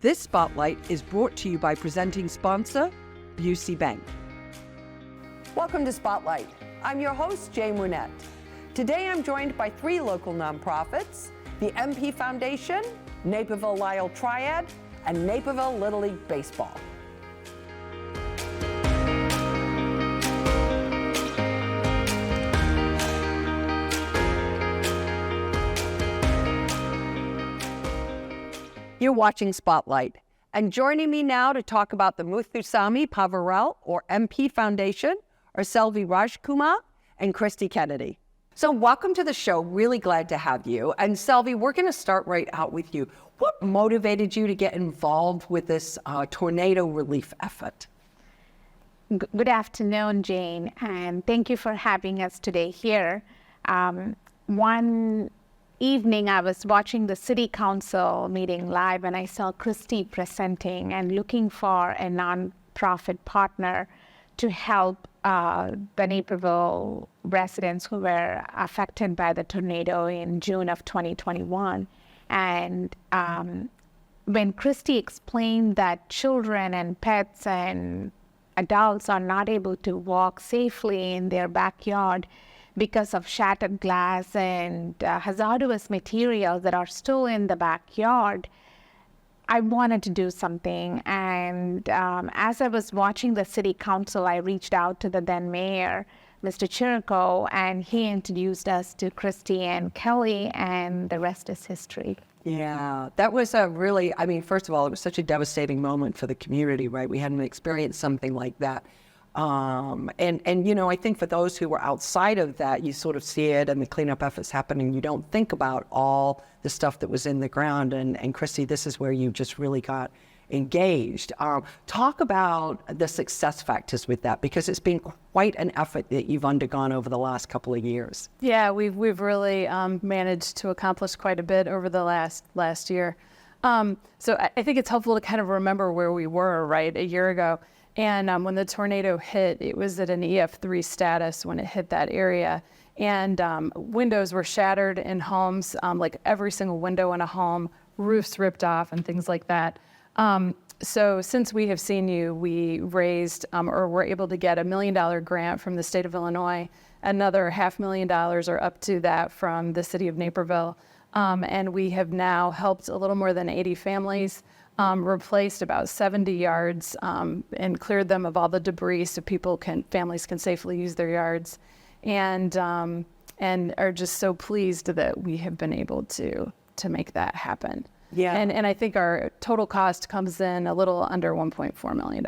This spotlight is brought to you by presenting sponsor, Busey Bank. Welcome to Spotlight. I'm your host, Jane Wernette. Today I'm joined by three local nonprofits, the MP Foundation, Naperville-Lisle Triad, and Naperville-Little League Baseball. You're watching Spotlight, and joining me now to talk about the Muthusami Paravel, or MP Foundation, are Selvi Rajkumar and Christy Kennedy. So welcome to the show. Really glad to have you. And Selvi, we're going to start right out with you. What motivated you to get involved with this tornado relief effort? Good afternoon, Jane, and thank you for having us today here. One evening I was watching the city council meeting live and I saw Christy presenting and looking for a nonprofit partner to help the Naperville residents who were affected by the tornado in June of 2021. And when Christy explained that children and pets and adults are not able to walk safely in their backyard because of shattered glass and hazardous materials that are still in the backyard, I wanted to do something. And as I was watching the city council, I reached out to the then mayor, Mr. Chirico, and he introduced us to Christy and Kelly, and the rest is history. Yeah, that was a really, first of all, it was such a devastating moment for the community, right? We hadn't experienced something like that. I think for those who were outside of that, you sort of see it and the cleanup efforts happening. You don't think about all the stuff that was in the ground. And Christy, this is where you just really got engaged. Talk about the success factors with that, because it's been quite an effort that you've undergone over the last couple of years. Yeah, we've really managed to accomplish quite a bit over the last year. So I think it's helpful to kind of remember where we were, right, a year ago. And when the tornado hit, it was at an EF3 status when it hit that area. And windows were shattered in homes, like every single window in a home, roofs ripped off and things like that. So since we have seen you, we raised or were able to get $1 million grant from the state of Illinois, another $500,000 or up to that from the city of Naperville. And we have now helped a little more than 80 families, replaced about 70 yards and cleared them of all the debris so families can safely use their yards, and are just so pleased that we have been able to make that happen. Yeah. And I think our total cost comes in a little under $1.4 million.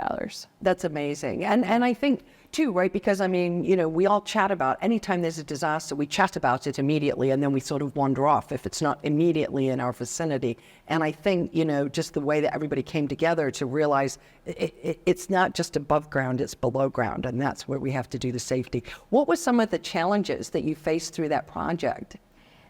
That's amazing. And I think too, right? Because we all chat about, anytime there's a disaster, we chat about it immediately and then we sort of wander off if it's not immediately in our vicinity. And I think, just the way that everybody came together to realize it's not just above ground, it's below ground. And that's where we have to do the safety. What were some of the challenges that you faced through that project?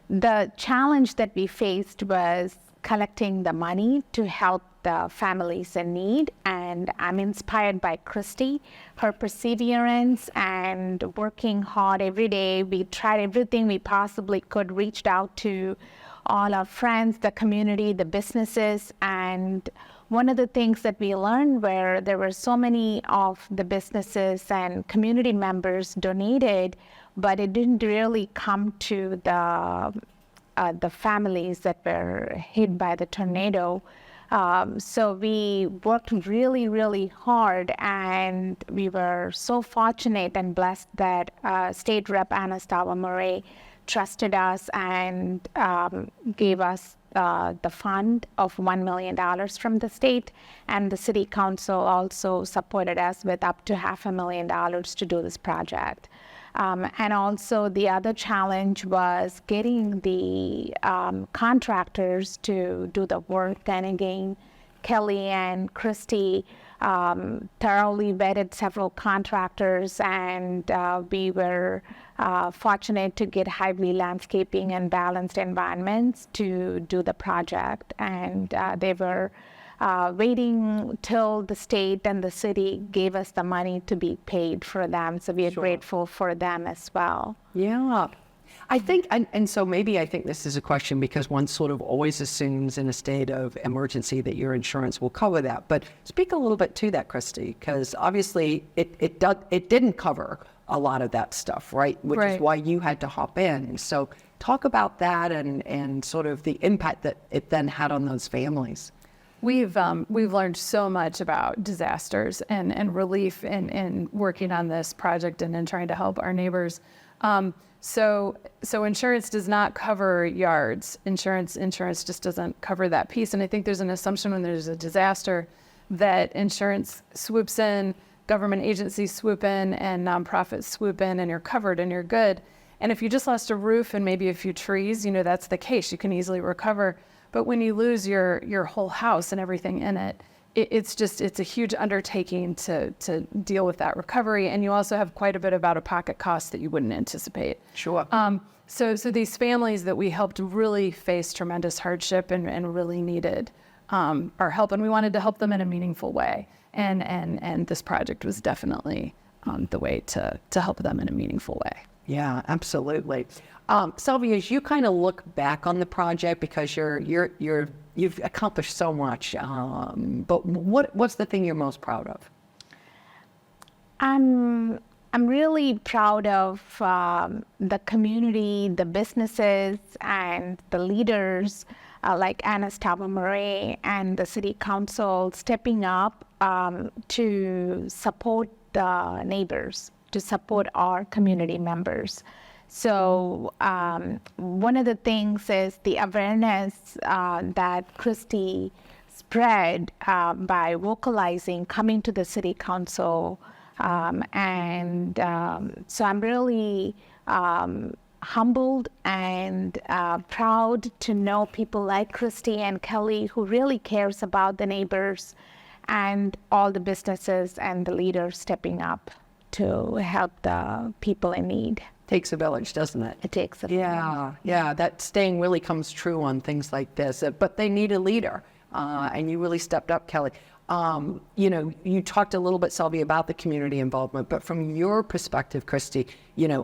The challenge that we faced was collecting the money to help the families in need, and I'm inspired by Christy, her perseverance and working hard every day. We tried everything we possibly could, reached out to all our friends, the community, the businesses, and one of the things that we learned were there were so many of the businesses and community members donated, but it didn't really come to the families that were hit by the tornado. So we worked really, really hard, and we were so fortunate and blessed that State Rep Anastasia Murray trusted us and gave us the fund of $1 million from the state, and the city council also supported us with up to $500,000 to do this project. And also the other challenge was getting the contractors to do the work. And again, Kelly and Christy thoroughly vetted several contractors, and we were fortunate to get Hively Landscaping and Balanced Environments to do the project. And they were waiting till the state and the city gave us the money to be paid for them. So we are grateful for them as well. Yeah. I think, and so maybe I think this is a question because one sort of always assumes in a state of emergency that your insurance will cover that. But speak a little bit to that, Christy, because obviously it didn't cover a lot of that stuff, right? Which is why you had to hop in. So talk about that and sort of the impact that it then had on those families. We've learned so much about disasters and relief in working on this project and in trying to help our neighbors. So insurance does not cover yards. Insurance just doesn't cover that piece. And I think there's an assumption when there's a disaster that insurance swoops in, government agencies swoop in, and nonprofits swoop in, and you're covered and you're good. And if you just lost a roof and maybe a few trees, that's the case. You can easily recover. But when you lose your whole house and everything in it, it's a huge undertaking to deal with that recovery. And you also have quite a bit of out-of-pocket costs that you wouldn't anticipate. Sure. So these families that we helped really face tremendous hardship and really needed our help. And we wanted to help them in a meaningful way. And this project was definitely the way to help them in a meaningful way. Yeah, absolutely. Sylvia, as you kind of look back on the project, because you've accomplished so much, but what's the thing you're most proud of? I'm really proud of the community, the businesses, and the leaders like Anastasia Murray and the City Council stepping up to support the neighbors, to support our community members. So one of the things is the awareness that Christy spread by vocalizing, coming to the City Council. So I'm really humbled and proud to know people like Christy and Kelly who really cares about the neighbors and all the businesses and the leaders stepping up to help the people in need. Takes a village, doesn't it? It takes a village. Yeah, that saying really comes true on things like this, but they need a leader, and you really stepped up, Kelly. You talked a little bit, Sylvia, about the community involvement, but from your perspective, Christy,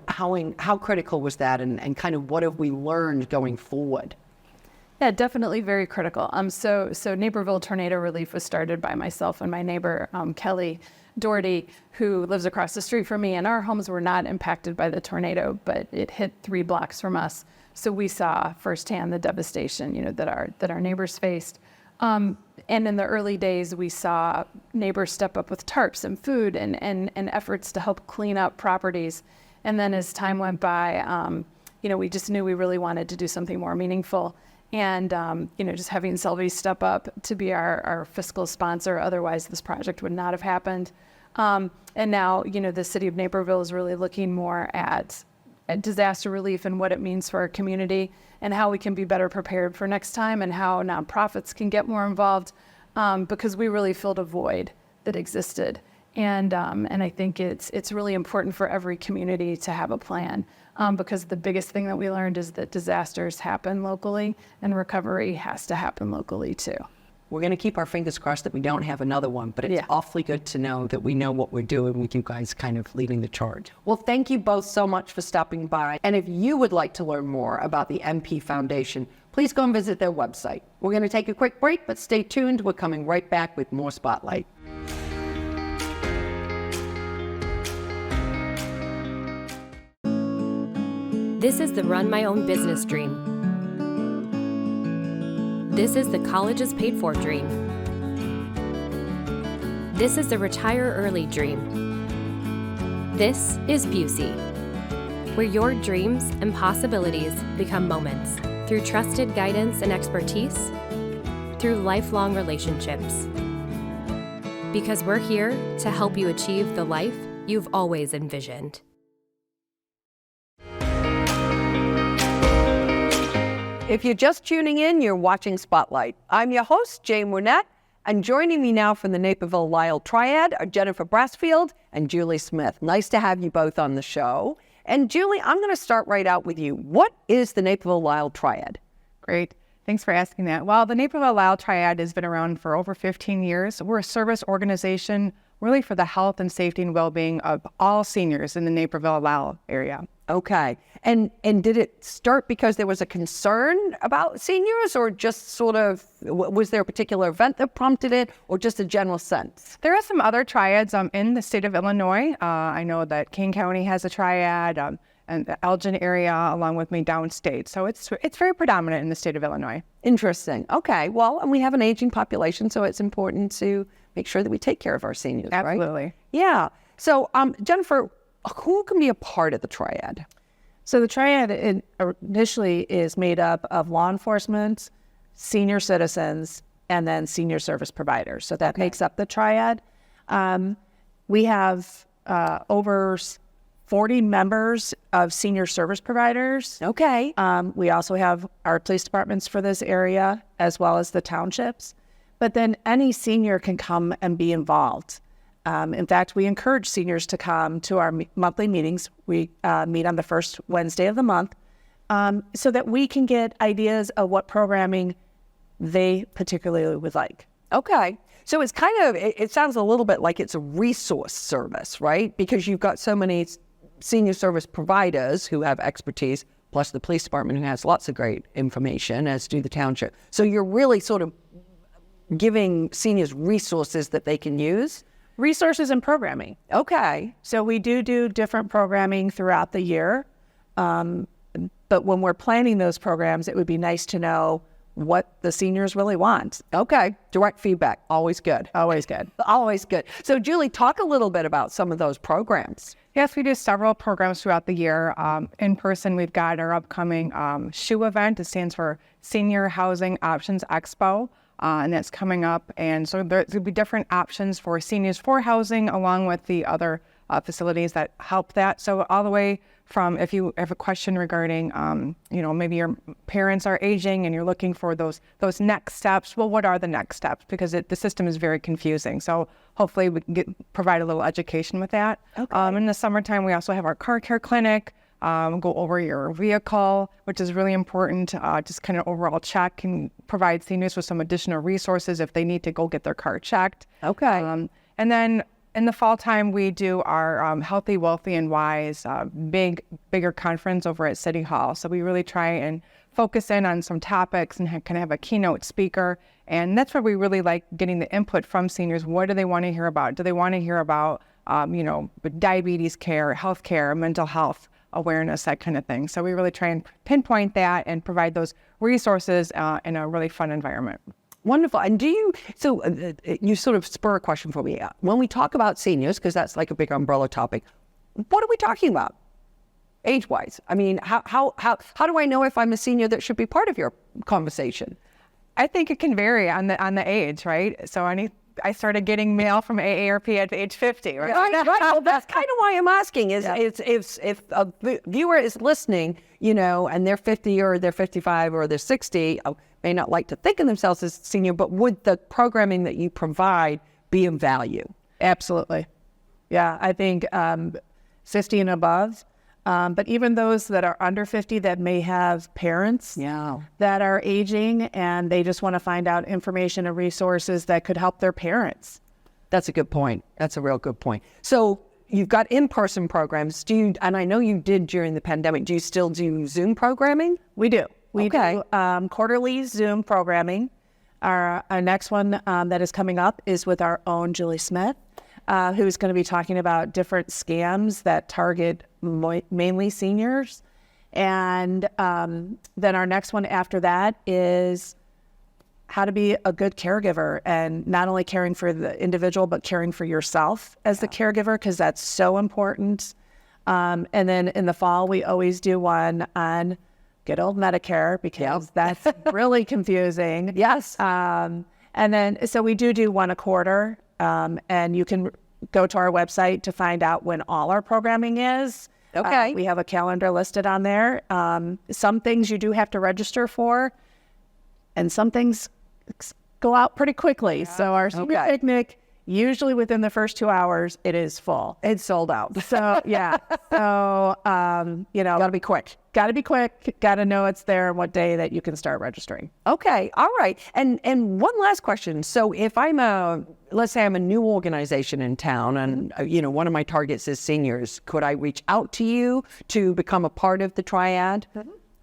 how critical was that, and kind of what have we learned going forward? Yeah, definitely very critical. So Naperville Tornado Relief was started by myself and my neighbor, Kelly Doherty, who lives across the street from me, and our homes were not impacted by the tornado, but it hit 3 blocks from us. So we saw firsthand the devastation, that our neighbors faced. And in the early days, we saw neighbors step up with tarps and food and efforts to help clean up properties. And then as time went by, we just knew we really wanted to do something more meaningful. And, just having Sylvie step up to be our fiscal sponsor, otherwise this project would not have happened. And now, the city of Naperville is really looking more at disaster relief and what it means for our community and how we can be better prepared for next time and how nonprofits can get more involved, because we really filled a void that existed. And I think it's really important for every community to have a plan, because the biggest thing that we learned is that disasters happen locally and recovery has to happen locally too. We're going to keep our fingers crossed that we don't have another one, but it's awfully good to know that we know what we're doing with you guys kind of leading the charge. Well, thank you both so much for stopping by. And if you would like to learn more about the MP Foundation, please go and visit their website. We're going to take a quick break, but stay tuned. We're coming right back with more Spotlight. This is the Run My Own Business dream. This is the college is paid for dream. This is the retire early dream. This is Busey, where your dreams and possibilities become moments through trusted guidance and expertise, through lifelong relationships. Because we're here to help you achieve the life you've always envisioned. If you're just tuning in, you're watching Spotlight. I'm your host, Jane Wernette, and joining me now from the Naperville-Lisle Triad are Jennifer Brassfield and Julie Smith. Nice to have you both on the show. And Julie, I'm going to start right out with you. What is the Naperville-Lisle Triad? Great. Thanks for asking that. Well, the Naperville-Lisle Triad has been around for over 15 years. We're a service organization really for the health and safety and well-being of all seniors in the Naperville-Lisle area. Okay. And did it start because there was a concern about seniors, or just sort of, was there a particular event that prompted it, or just a general sense? There are some other triads in the state of Illinois. I know that King County has a triad, and the Elgin area, along with me downstate. So it's very predominant in the state of Illinois. Interesting. Okay. Well, and we have an aging population, so it's important to make sure that we take care of our seniors, right? Absolutely. Yeah. So, Jennifer, who can be a part of the triad? So the triad initially is made up of law enforcement, senior citizens, and then senior service providers. So that makes up the triad. We have over 40 members of senior service providers. Okay. We also have our police departments for this area, as well as the townships. But then any senior can come and be involved. In fact, we encourage seniors to come to our monthly meetings. We meet on the first Wednesday of the month, so that we can get ideas of what programming they particularly would like. Okay. So it's kind of, it sounds a little bit like it's a resource service, right? Because you've got so many senior service providers who have expertise, plus the police department who has lots of great information, as do the township. So you're really sort of giving seniors resources that they can use. Resources and programming. Okay. So we do different programming throughout the year. But when we're planning those programs, it would be nice to know what the seniors really want. Okay. Direct feedback. Always good. Always good. Always good. So Julie, talk a little bit about some of those programs. Yes, we do several programs throughout the year. In person, we've got our upcoming SHOE event. It stands for Senior Housing Options Expo. And that's coming up. And so there'll be different options for seniors for housing, along with the other facilities that help that. So all the way from, if you have a question regarding, maybe your parents are aging and you're looking for those next steps. Well, what are the next steps? Because the system is very confusing. So hopefully we can provide a little education with that. Okay. In the summertime, we also have our car care clinic. Go over your vehicle, which is really important. Just kind of overall check and provide seniors with some additional resources if they need to go get their car checked. Okay. And then in the fall time, we do our Healthy, Wealthy, and Wise bigger conference over at City Hall. So we really try and focus in on some topics and kind of have a keynote speaker. And that's where we really like getting the input from seniors. What do they want to hear about? Do they want to hear about, diabetes care, health care, mental health awareness, that kind of thing. So we really try and pinpoint that and provide those resources in a really fun environment. Wonderful. And you sort of spur a question for me. When we talk about seniors, because that's like a big umbrella topic, what are we talking about age-wise? I mean, how do I know if I'm a senior that should be part of your conversation? I think it can vary on the age, right? So I started getting mail from AARP at age 50, right? Right. Well, that's kind of why I'm asking is if a viewer is listening, and they're 50 or they're 55 or they're 60, may not like to think of themselves as senior, but would the programming that you provide be of value? Absolutely. Yeah, I think 50 and above. But even those that are under 50 that may have parents that are aging and they just want to find out information and resources that could help their parents. That's a good point. That's a real good point. So you've got in-person programs. And I know you did during the pandemic. Do you still do Zoom programming? We do. We do quarterly Zoom programming. Our next one that is coming up is with our own Julie Smith, who's going to be talking about different scams that target mainly seniors. And then our next one after that is how to be a good caregiver, and not only caring for the individual, but caring for yourself as the caregiver, because that's so important. And then in the fall, we always do one on good old Medicare, because that's really confusing. Yes. And then, so we do one a quarter, and you can go to our website to find out when all our programming is. Okay. We have a calendar listed on there. Some things you do have to register for, and some things go out pretty quickly. So our senior picnic, Usually within the first 2 hours, it is full. It's sold out. So, yeah. So, Gotta be quick. got to be quick. Got to know it's there and what day that you can start registering. Okay, all right. And one last question. So if let's say I'm a new organization in town and, one of my targets is seniors, could I reach out to you to become a part of the Triad?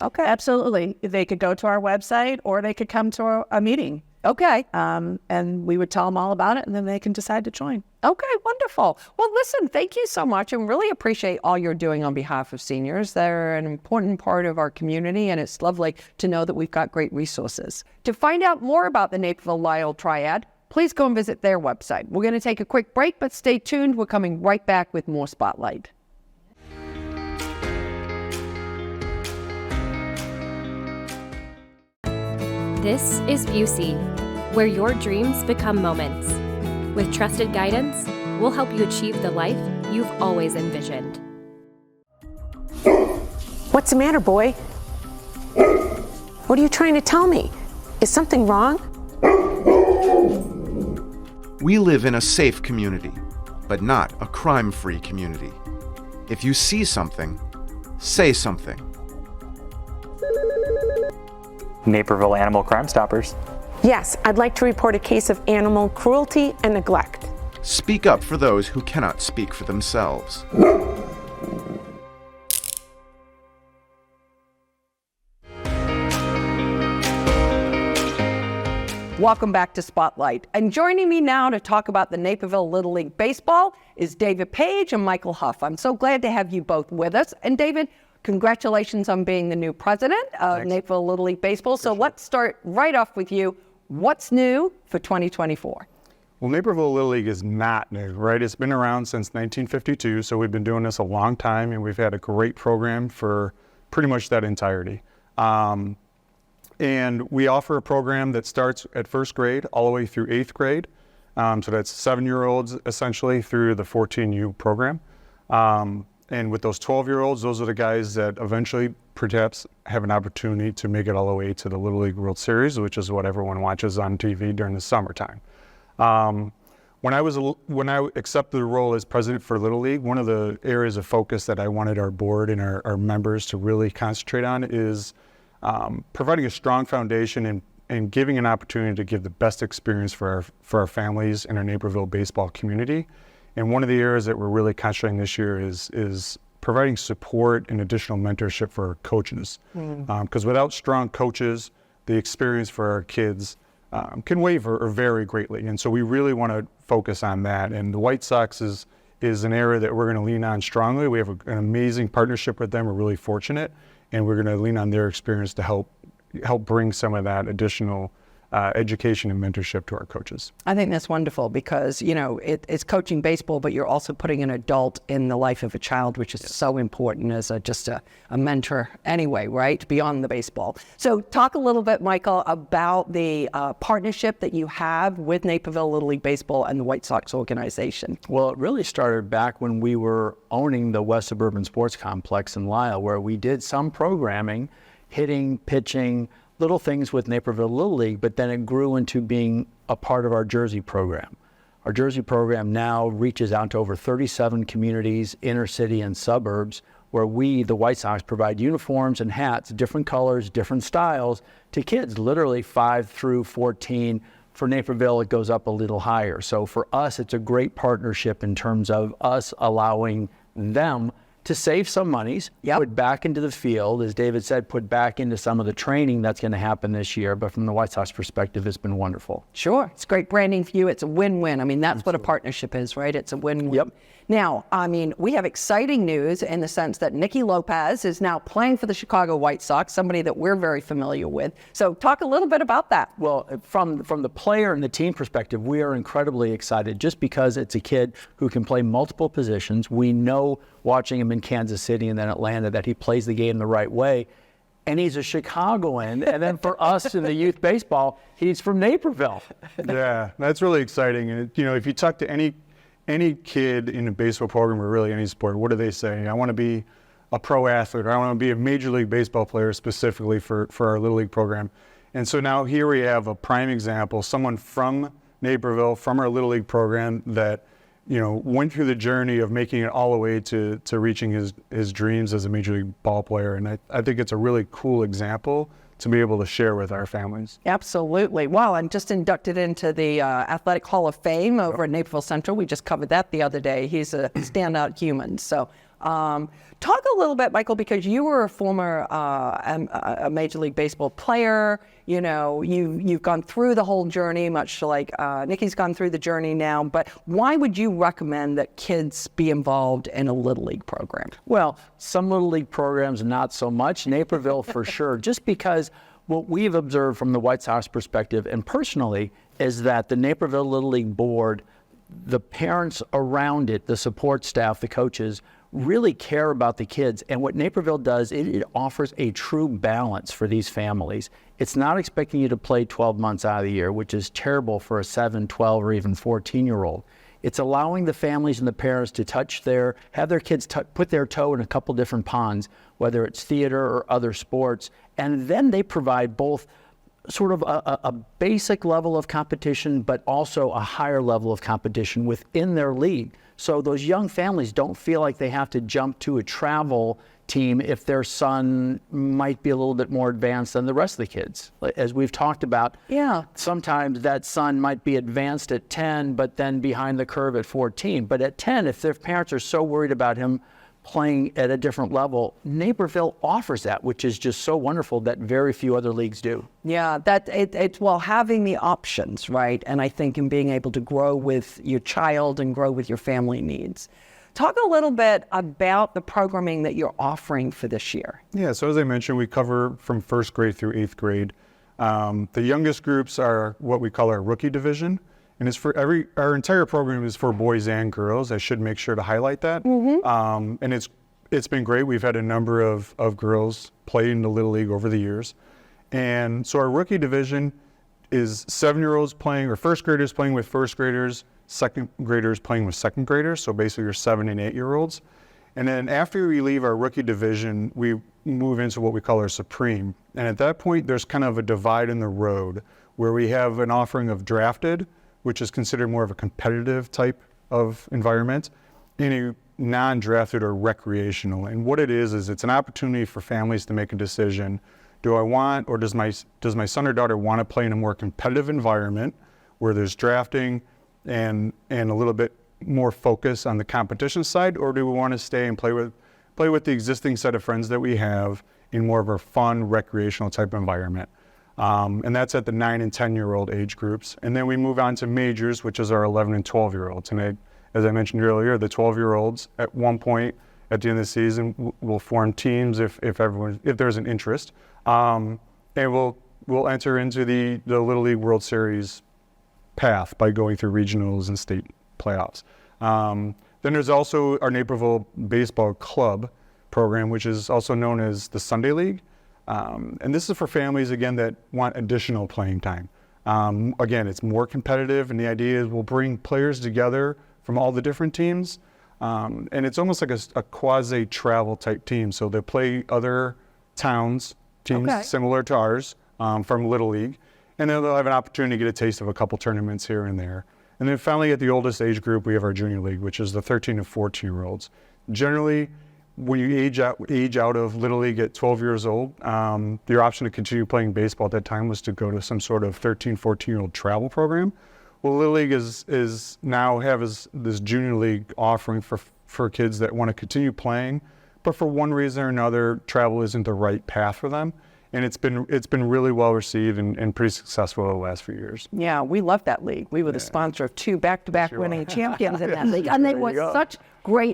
Okay. Absolutely. They could go to our website or they could come to a meeting. Okay. And we would tell them all about it, and then they can decide to join. Okay, wonderful. Well, listen, thank you so much, and really appreciate all you're doing on behalf of seniors. They're an important part of our community, and it's lovely to know that we've got great resources. To find out more about the Naperville-Lisle Triad, please go and visit their website. We're going to take a quick break, but stay tuned. We're coming right back with more Spotlight. This is Busey, where your dreams become moments. With trusted guidance, we'll help you achieve the life you've always envisioned. What's the matter, boy? What are you trying to tell me? Is something wrong? We live in a safe community, but not a crime-free community. If you see something, say something. Naperville Animal Crime Stoppers. Yes, I'd like to report a case of animal cruelty and neglect. Speak up for those who cannot speak for themselves. Welcome back to Spotlight. And joining me now to talk about the Naperville Little League Baseball is David Page and Michael Huff. I'm so glad to have you both with us. And David, congratulations on being the new president of Naperville Little League Baseball. So let's start right off with you. What's new for 2024? Well, Naperville Little League is not new, right? It's been around since 1952, so we've been doing this a long time, and we've had a great program for pretty much that entirety. And we offer a program that starts at first grade all the way through 8th grade. So that's 7-year-olds essentially through the 14U program. And with those 12-year-olds, those are the guys that eventually perhaps have an opportunity to make it all the way to the Little League World Series, which is what everyone watches on TV during the summertime. When I accepted the role as president for Little League, one of the areas of focus that I wanted our board and our members to really concentrate on is providing a strong foundation and giving an opportunity to give the best experience for our families and our Naperville baseball community. And one of the areas that we're really concentrating this year is providing support and additional mentorship for our coaches. Because without strong coaches, the experience for our kids can waver or vary greatly. And so we really want to focus on that. And the White Sox is an area that we're going to lean on strongly. We have an amazing partnership with them. We're really fortunate. And we're going to lean on their experience to help bring some of that additional education and mentorship to our coaches. I think that's wonderful because, it's coaching baseball, but you're also putting an adult in the life of a child, which is so important as just a mentor anyway, right? Beyond the baseball. So talk a little bit, Michael, about the partnership that you have with Naperville Little League Baseball and the White Sox organization. Well, it really started back when we were owning the West Suburban Sports Complex in Lisle, where we did some programming, hitting, pitching, little things with Naperville Little League, but then it grew into being a part of our Jersey program. Our Jersey program now reaches out to over 37 communities, inner city and suburbs, where we, the White Sox, provide uniforms and hats, different colors, different styles, to kids literally 5 through 14. For Naperville, it goes up a little higher. So for us, it's a great partnership in terms of us allowing them to save some monies, put back into the field, as David said, put back into some of the training that's going to happen this year. But from the White Sox perspective, it's been wonderful. Sure. It's great branding for you. It's a win-win. I mean, that's what a partnership is, right? It's a win-win. Yep. Now, we have exciting news in the sense that Nicky Lopez is now playing for the Chicago White Sox, somebody that we're very familiar with. So talk a little bit about that. Well, from the player and the team perspective, we are incredibly excited just because it's a kid who can play multiple positions. We know watching him in Kansas City and then Atlanta that he plays the game the right way. And he's a Chicagoan. And then for us in the youth baseball, he's from Naperville. Yeah, that's really exciting. And if you talk to any kid in a baseball program or really any sport, what do they say? I want to be a pro athlete, or I want to be a Major League Baseball player specifically for our Little League program. And so now here we have a prime example, someone from Naperville from our Little League program that, you know, went through the journey of making it all the way to reaching his dreams as a Major League ball player. And I think it's a really cool example to be able to share with our families. Absolutely. Well, I'm just inducted into the Athletic Hall of Fame over at Naperville Central. We just covered that the other day. He's a standout human. So talk a little bit, Michael, because you were a former a Major League Baseball player. You know, you've gone through the whole journey, much like Nikki's gone through the journey now. But why would you recommend that kids be involved in a Little League program? Well, some Little League programs, not so much. Naperville, for sure, just because what we've observed from the White Sox perspective and personally is that the Naperville Little League board, the parents around it, the support staff, the coaches, really care about the kids. And what Naperville does, it offers a true balance for these families. It's not expecting you to play 12 months out of the year, which is terrible for a 7, 12, or even 14-year-old. It's allowing the families and the parents to have their kids put their toe in a couple different ponds, whether it's theater or other sports, and then they provide both sort of a basic level of competition, but also a higher level of competition within their league. So those young families don't feel like they have to jump to a travel team if their son might be a little bit more advanced than the rest of the kids. As we've talked about, sometimes that son might be advanced at 10, but then behind the curve at 14. But at 10, if their parents are so worried about him playing at a different level, Naperville offers that, which is just so wonderful that very few other leagues do. Yeah, it's having the options, right? And I think in being able to grow with your child and grow with your family needs. Talk a little bit about the programming that you're offering for this year. Yeah, so as I mentioned, we cover from 1st grade through 8th grade. The youngest groups are what we call our rookie division. And it's for our entire program is for boys and girls. I should make sure to highlight that. And it's been great. We've had a number of girls play in the Little League over the years. And so our rookie division is 7-year-olds playing, or 1st graders playing with 1st graders, 2nd graders playing with 2nd graders. So basically your 7 and 8-year-olds. And then after we leave our rookie division, we move into what we call our Supreme. And at that point, there's kind of a divide in the road where we have an offering of drafted, which is considered more of a competitive type of environment, and a non-drafted or recreational. And what it is it's an opportunity for families to make a decision. Do I want, or does my son or daughter want to play in a more competitive environment where there's drafting and a little bit more focus on the competition side, or do we want to stay and play with the existing set of friends that we have in more of a fun, recreational type of environment? And that's at the 9 and 10-year-old age groups. And then we move on to majors, which is our 11 and 12-year-olds. And as I mentioned earlier, the 12-year-olds at one point at the end of the season will form teams if there's an interest. And we'll enter into the Little League World Series path by going through regionals and state playoffs. Then there's also our Naperville Baseball Club program, which is also known as the Sunday League. And this is for families, again, that want additional playing time. Again, it's more competitive, and the idea is we'll bring players together from all the different teams. And it's almost like a quasi-travel type team. So they'll play other towns, teams similar to ours from Little League. And then they'll have an opportunity to get a taste of a couple tournaments here and there. And then finally, at the oldest age group, we have our Junior League, which is the 13 to 14-year-olds. Generally, when you age out of Little League at 12 years old, your option to continue playing baseball at that time was to go to some sort of 13, 14-year-old travel program. Well, Little League is now this Junior League offering for kids that want to continue playing, but for one reason or another, travel isn't the right path for them. And it's been really well received and pretty successful over the last few years. Yeah, we love that league. We were the sponsor of 2 back-to-back winning champions in that league. And they were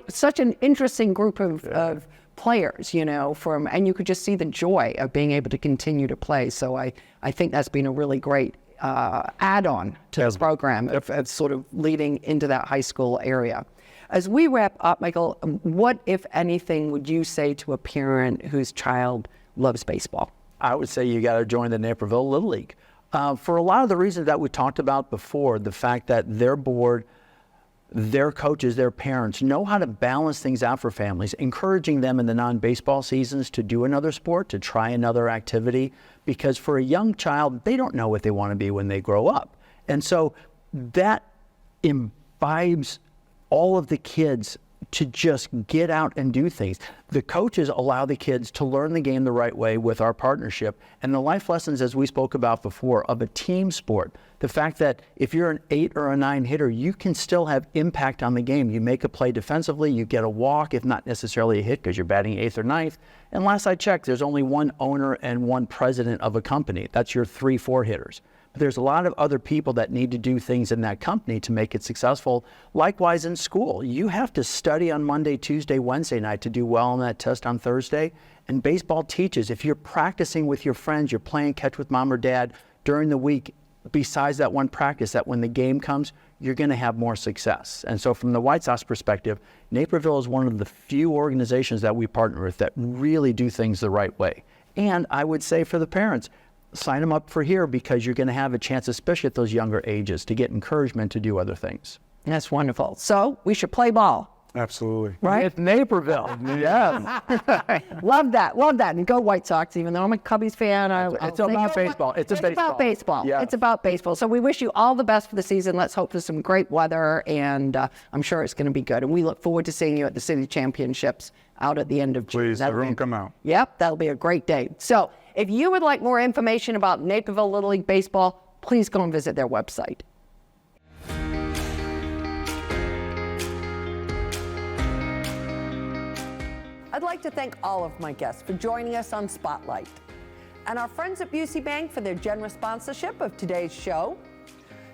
such an interesting group of players, you know, and you could just see the joy of being able to continue to play. So I think that's been a really great add-on to the program of sort of leading into that high school area. As we wrap up, Michael, what, if anything, would you say to a parent whose child loves baseball? I would say you got to join the Naperville Little League. For a lot of the reasons that we talked about before, the fact that their board, their coaches, their parents know how to balance things out for families, encouraging them in the non-baseball seasons to do another sport, to try another activity, because for a young child, they don't know what they want to be when they grow up. And so that imbibes all of the kids to just get out and do things. The coaches allow the kids to learn the game the right way with our partnership, and the life lessons, as we spoke about before, of a team sport. The fact that if you're an 8 or a 9 hitter, you can still have impact on the game. You make a play defensively, you get a walk, if not necessarily a hit because you're batting 8th or 9th. And last I checked, there's only one owner and one president of a company. That's your 3-4 hitters. But there's a lot of other people that need to do things in that company to make it successful. Likewise in school, you have to study on Monday, Tuesday, Wednesday night to do well on that test on Thursday. And baseball teaches, if you're practicing with your friends, you're playing catch with mom or dad during the week, besides that one practice, that when the game comes, you're going to have more success. And so from the White Sox perspective, Naperville is one of the few organizations that we partner with that really do things the right way. And I would say for the parents, sign them up for here because you're going to have a chance, especially at those younger ages, to get encouragement to do other things. That's wonderful. So we should play ball. Absolutely. Right? It's Naperville. Yes. Love that. Love that. And go White Sox, even though I'm a Cubbies fan. It's about baseball. It's about baseball. Yes. It's about baseball. So we wish you all the best for the season. Let's hope for some great weather, and I'm sure it's going to be good. And we look forward to seeing you at the City Championships out at the end of June. Please, everyone come out. Yep, that'll be a great day. So if you would like more information about Naperville Little League Baseball, please go and visit their website. I'd like to thank all of my guests for joining us on Spotlight, and our friends at Busey Bank for their generous sponsorship of today's show.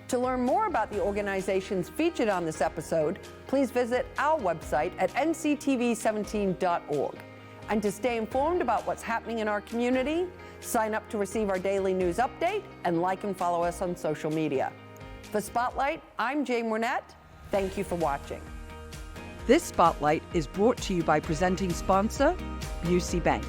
To learn more about the organizations featured on this episode, please visit our website at nctv17.org. And to stay informed about what's happening in our community, sign up to receive our daily news update and like and follow us on social media. For Spotlight, I'm Jane Wernette. Thank you for watching. This Spotlight is brought to you by presenting sponsor, Busey Bank.